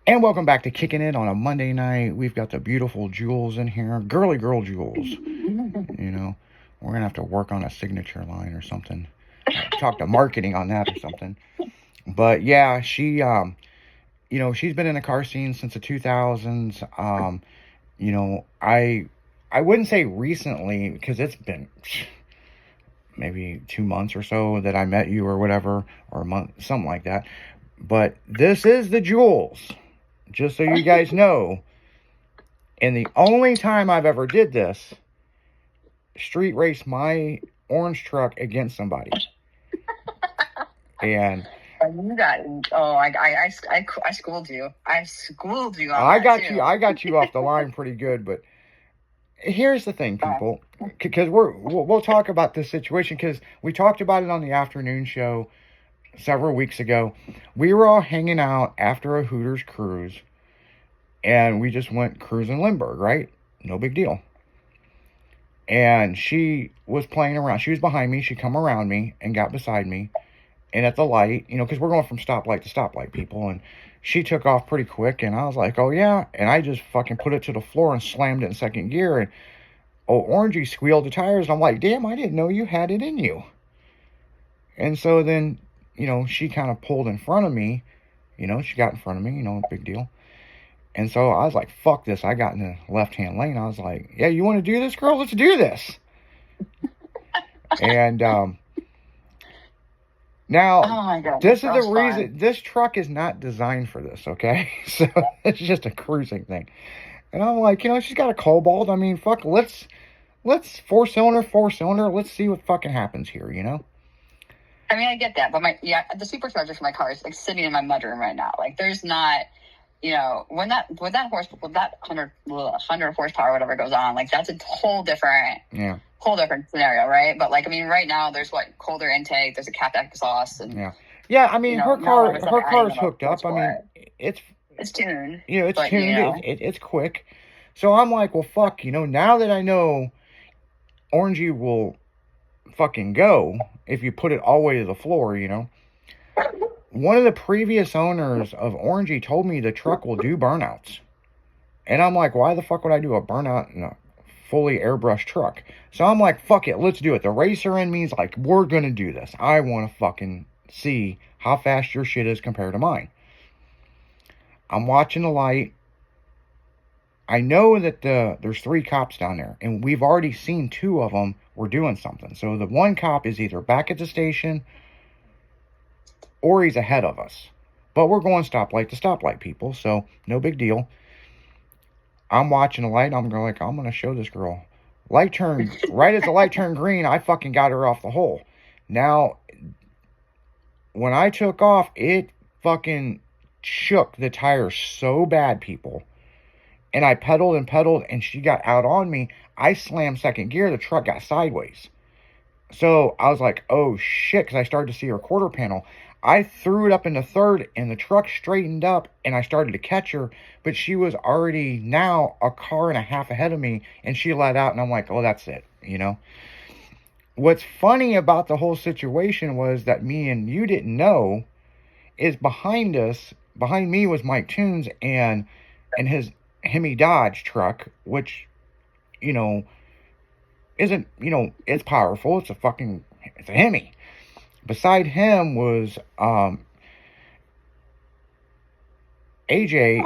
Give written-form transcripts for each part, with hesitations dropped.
And welcome back to Kicking It on a Monday night. We've got the beautiful Jules in here. Girly girl Jules. You know, we're going to have to work on a signature line or something. Talk to marketing on that or something. But yeah, she's been in the car scene since the 2000s. I wouldn't say recently because it's been maybe 2 months or so that I met you or whatever, or a month, something like that. But this is the Jules. Just so you guys know, and the only time I've ever did this, street race my orange truck against somebody. And you got I schooled you. I schooled you on I that got too. you. I got you off the line pretty good. But here's the thing, people, because we'll talk about this situation because we talked about it on the afternoon show several weeks ago. We were all hanging out after a Hooters cruise. And we just went cruising Lindbergh, right? No big deal. And she was playing around. She was behind me. She come around me and got beside me. And at the light, because we're going from stoplight to stoplight, people. And she took off pretty quick. And I was like, oh, yeah. And I just fucking put it to the floor and slammed it in second gear. And Orangey squealed the tires. I'm like, damn, I didn't know you had it in you. And so then, she kind of pulled in front of me. She got in front of me, big deal. And so I was like, fuck this. I got in the left-hand lane. I was like, yeah, you want to do this, girl? Let's do this. And now, oh my God, this is the reason. This truck is not designed for this, okay? So it's just a cruising thing. And I'm like, she's got a Cobalt. I mean, fuck, let's four-cylinder. Let's see what fucking happens here, I mean, I get that. But the supercharger for my car is like sitting in my mudroom right now. Like, there's not... when that 100 horsepower, whatever goes on, like that's a whole different scenario, right? But like, I mean, right now there's colder intake, there's a cap exhaust, and yeah. I mean, her car's hooked up. I mean, it's tuned. It's tuned. It's quick. So I'm like, well, fuck. Now that I know Orangey will fucking go if you put it all the way to the floor, One of the previous owners of Orangey told me the truck will do burnouts. And I'm like, why the fuck would I do a burnout in a fully airbrushed truck? So I'm like, fuck it, let's do it. The racer in me is like, we're going to do this. I want to fucking see how fast your shit is compared to mine. I'm watching the light. I know that there's 3 cops down there. And we've already seen 2 of them were doing something. So the one cop is either back at the station or he's ahead of us. But we're going stoplight to stoplight, people, so no big deal. I'm watching the light, I'm going to show this girl. Light turned, right as the light turned green, I fucking got her off the hole. Now, when I took off, it fucking shook the tires so bad, people. And I pedaled, and she got out on me. I slammed second gear, the truck got sideways. So I was like, oh shit, because I started to see her quarter panel. I threw it up into third, and the truck straightened up, and I started to catch her, but she was already now a car and a half ahead of me, and she let out, and I'm like, oh, that's it, What's funny about the whole situation was that me and you didn't know is behind me was Mike Toons and his Hemi Dodge truck, which, isn't, it's powerful. It's a Hemi. Beside him was AJ.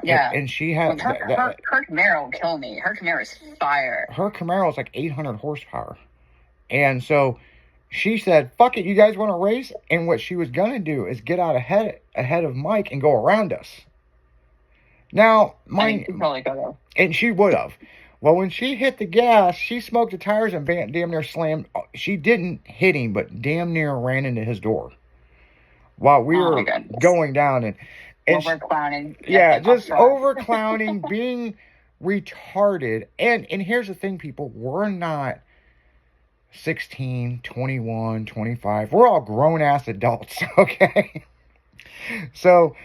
Yeah. And she had her Camaro will kill me. Her Camaro is fire. Her Camaro is like 800 horsepower, and so she said, "Fuck it, you guys want to race?" And what she was gonna do is get out ahead of Mike and go around us. Now, and she would have. Well, when she hit the gas, she smoked the tires and damn near slammed. She didn't hit him, but damn near ran into his door while we were going down. And over-clowning. Yeah, just over-clowning, being retarded. And here's the thing, people. We're not 16, 21, 25. We're all grown-ass adults, okay? So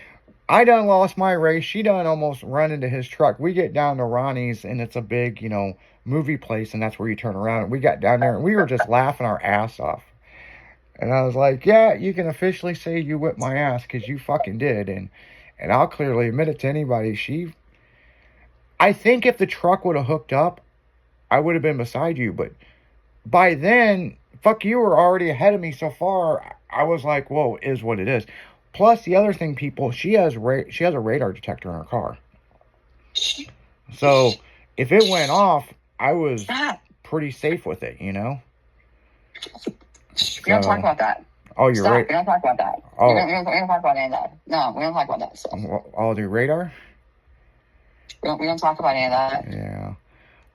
I done lost my race. She done almost run into his truck. We get down to Ronnie's, and it's a big, movie place, and that's where you turn around. And we got down there, and we were just laughing our ass off. And I was like, yeah, you can officially say you whipped my ass, because you fucking did. And And I'll clearly admit it to anybody. I think if the truck would have hooked up, I would have been beside you. But by then, fuck, you were already ahead of me so far. I was like, whoa, is what it is. Plus, the other thing, people, she has a radar detector in her car. So if it went off, I was pretty safe with it, you know? We don't talk about that. Oh, you're right. We don't talk about that. Oh. We don't talk about any of that. No, we don't talk about that stuff. Oh, the radar? We don't talk about any of that. Yeah.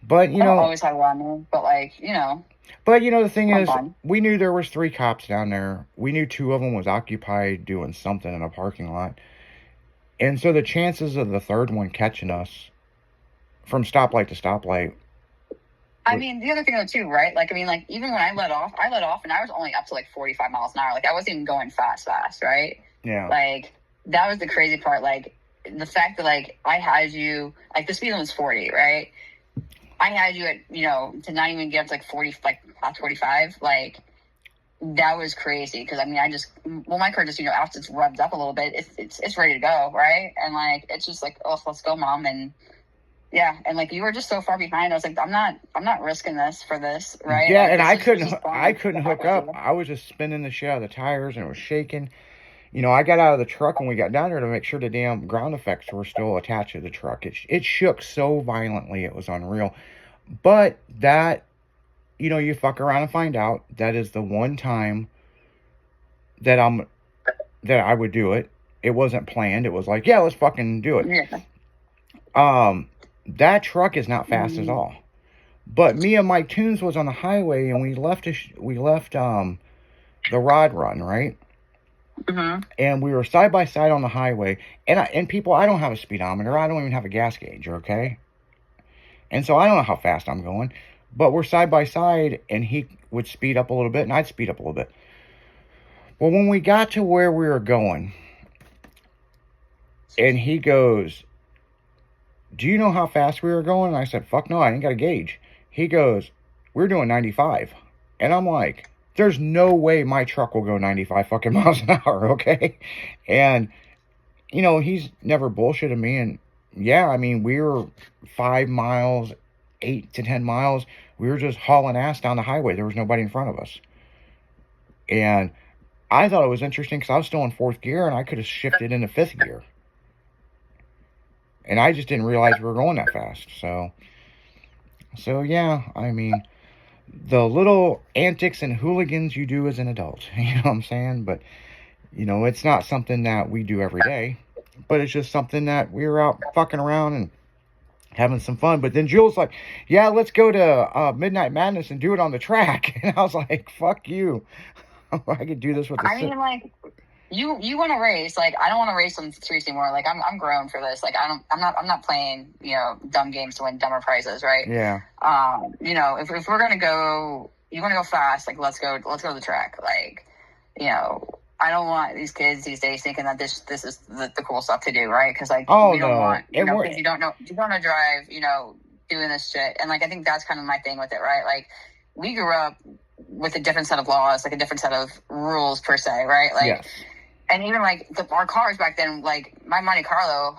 But, you I don't know... always have one on me, but, like, you know... But, you know, the thing is, we knew there was 3 cops down there. We knew 2 of them was occupied doing something in a parking lot. And so the chances of the 3rd one catching us from stoplight to stoplight... I mean, the other thing, though, too, right? Like, I mean, like, even when I let off, and I was only up to, like, 45 miles an hour. Like, I wasn't even going fast, right? Yeah. Like, that was the crazy part. Like, the fact that, like, I had you... Like, the speed limit was 40, right? I had you at, you know, to not even get up to, like, 40, like, past 45. Like, that was crazy. Because, I mean, my car just, you know, after it's revved up a little bit, it's ready to go, right? And, like, it's just like, oh, let's go, Mom. And... yeah, and like you were just so far behind. I was like, I'm not risking this for this, right? Yeah, like, and I couldn't hook up. I was just spinning the shit out of the tires, and it was shaking. You know, I got out of the truck when we got down there to make sure the damn ground effects were still attached to the truck. It shook so violently, it was unreal. But that, you know, you fuck around and find out that is the one time that I would do it. It wasn't planned. It was like, yeah, let's fucking do it. Yeah. That truck is not fast at all. But me and Mike Toons was on the highway, and we left the rod run, right? Mm-hmm. And we were side by side on the highway. And people, I don't have a speedometer. I don't even have a gas gauge, okay? And so I don't know how fast I'm going. But we're side by side, and he would speed up a little bit, and I'd speed up a little bit. Well, when we got to where we were going, and he goes... do you know how fast we were going? And I said, fuck no, I ain't got a gauge. He goes, we're doing 95. And I'm like, there's no way my truck will go 95 fucking miles an hour, okay? And, you know, he's never bullshitted me. And, yeah, I mean, we were 5 miles, 8 to 10 miles. We were just hauling ass down the highway. There was nobody in front of us. And I thought it was interesting because I was still in 4th gear, and I could have shifted into 5th gear. And I just didn't realize we were going that fast. So yeah, I mean, the little antics and hooligans you do as an adult, you know what I'm saying? But, you know, it's not something that we do every day. But it's just something that we were out fucking around and having some fun. But then Jules like, yeah, let's go to Midnight Madness and do it on the track. And I was like, fuck you. I could do this with the... I mean, like... You want to race, like, I don't want to race on the streets anymore. Like, I'm grown for this. Like, I'm not playing, you know, dumb games to win dumber prizes, right? Yeah. You know, if we're gonna go, you want to go fast, like, let's go to the track. Like, you know, I don't want these kids these days thinking that this is the cool stuff to do, right? Because like, we don't want, you know, because you don't know how to drive, you know, doing this shit. And like, I think that's kind of my thing with it, right? Like, we grew up with a different set of laws, like a different set of rules per se, right? Like. Yes. And even, like, our cars back then, like, my Monte Carlo,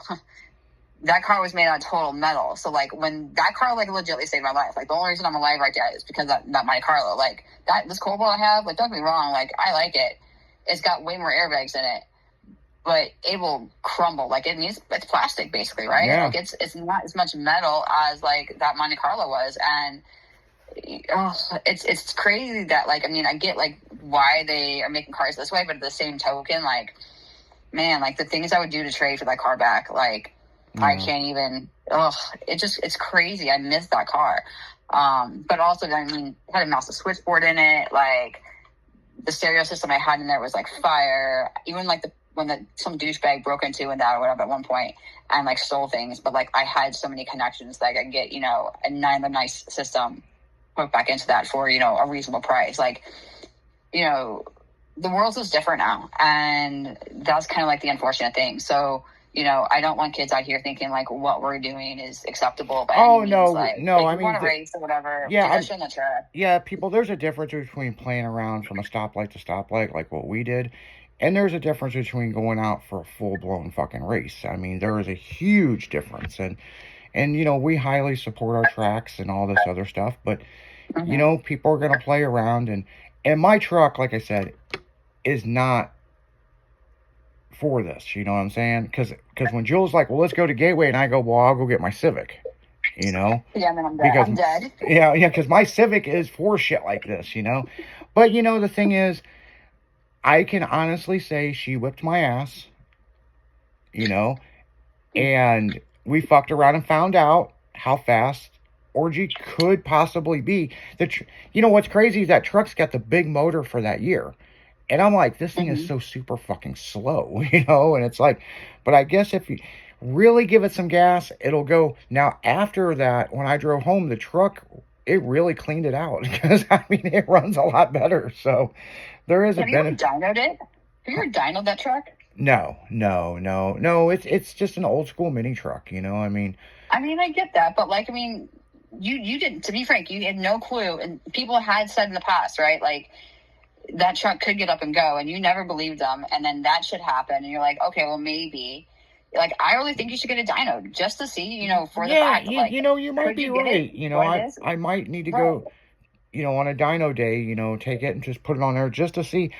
that car was made out of total metal. So, like, when that car, like, legitimately saved my life. Like, the only reason I'm alive right now is because of that Monte Carlo. Like, this Cobalt I have, like, don't get me wrong, like, I like it. It's got way more airbags in it. But it will crumble. Like, it's plastic, basically, right? Yeah. Like, it's not as much metal as, like, that Monte Carlo was. And... it's crazy that, like, I mean, I get, like, why they are making cars this way, but at the same token, like, man, like, the things I would do to trade for that car back, like, I can't even, it's crazy. I miss that car. But also, I mean, it had a massive switchboard in it, like, the stereo system I had in there was, like, fire, even, like, when some douchebag broke into and that or whatever at one point and, like, stole things, but, like, I had so many connections that I could get, you know, a nice system put back into that for, you know, a reasonable price. Like, you know, the world is different now, and that's kind of like the unfortunate thing. So, you know, I don't want kids out here thinking like what we're doing is acceptable. By any means. No, like, no. Like, I mean, want to race or whatever. Yeah, on the track. Yeah, people. There's a difference between playing around from a stoplight to stoplight, like what we did, And there's a difference between going out for a full-blown fucking race. I mean, there is a huge difference. And you know, we highly support our tracks and all this other stuff, but you know, people are going to play around, and my truck, like I said, is not for this, you know what I'm saying? Because when Jules like, well, let's go to Gateway, and I go, well, I'll go get my Civic, you know? Yeah, then I'm dead. Because, I'm dead. Yeah, because my Civic is for shit like this, you know? But, you know, the thing is, I can honestly say she whipped my ass, you know? And we fucked around and found out how fast Orgy could possibly be. You know, what's crazy is that truck's got the big motor for that year. And I'm like, this thing is so super fucking slow, you know? And it's like, but I guess if you really give it some gas, it'll go. Now, after that, when I drove home, the truck, it really cleaned it out. Because, I mean, it runs a lot better. So, there is a benefit. Have you ever dynoed it? Have you ever dynoed that truck? No. It's just an old school mini truck, you know? I mean, I get that. But, like, I mean, you didn't, to be frank, you had no clue. And people had said in the past, right? Like, that truck could get up and go, and you never believed them, and then that should happen, and you're like, okay, well, maybe. Like, I really think you should get a dyno just to see, you know, for the fact. Yeah, you know, you might be right. You know, I might need to go, you know, on a dyno day, you know, take it and just put it on there just to see.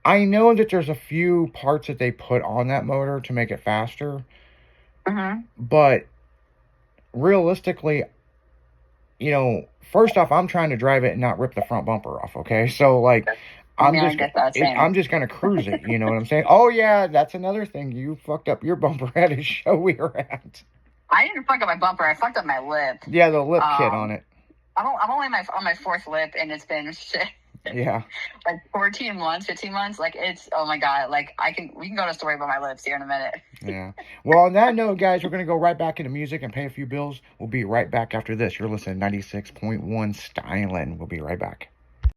I know that there's a few parts that they put on that motor to make it faster, but realistically, you know, first off, I'm trying to drive it and not rip the front bumper off, okay? So, like, I'm just going to cruise it, you know what I'm saying? Oh, yeah, that's another thing. You fucked up your bumper at a show we were at. I didn't fuck up my bumper. I fucked up my lip. Yeah, the lip kit on it. I'm only on my fourth lip, and it's been shit. Yeah. Like 14 months, 15 months. Like, it's, oh my God. Like, we can go to a story about my lips here in a minute. Yeah. Well, on that note, guys, we're going to go right back into music and pay a few bills. We'll be right back after this. You're listening to 96.1 Stylin'. We'll be right back.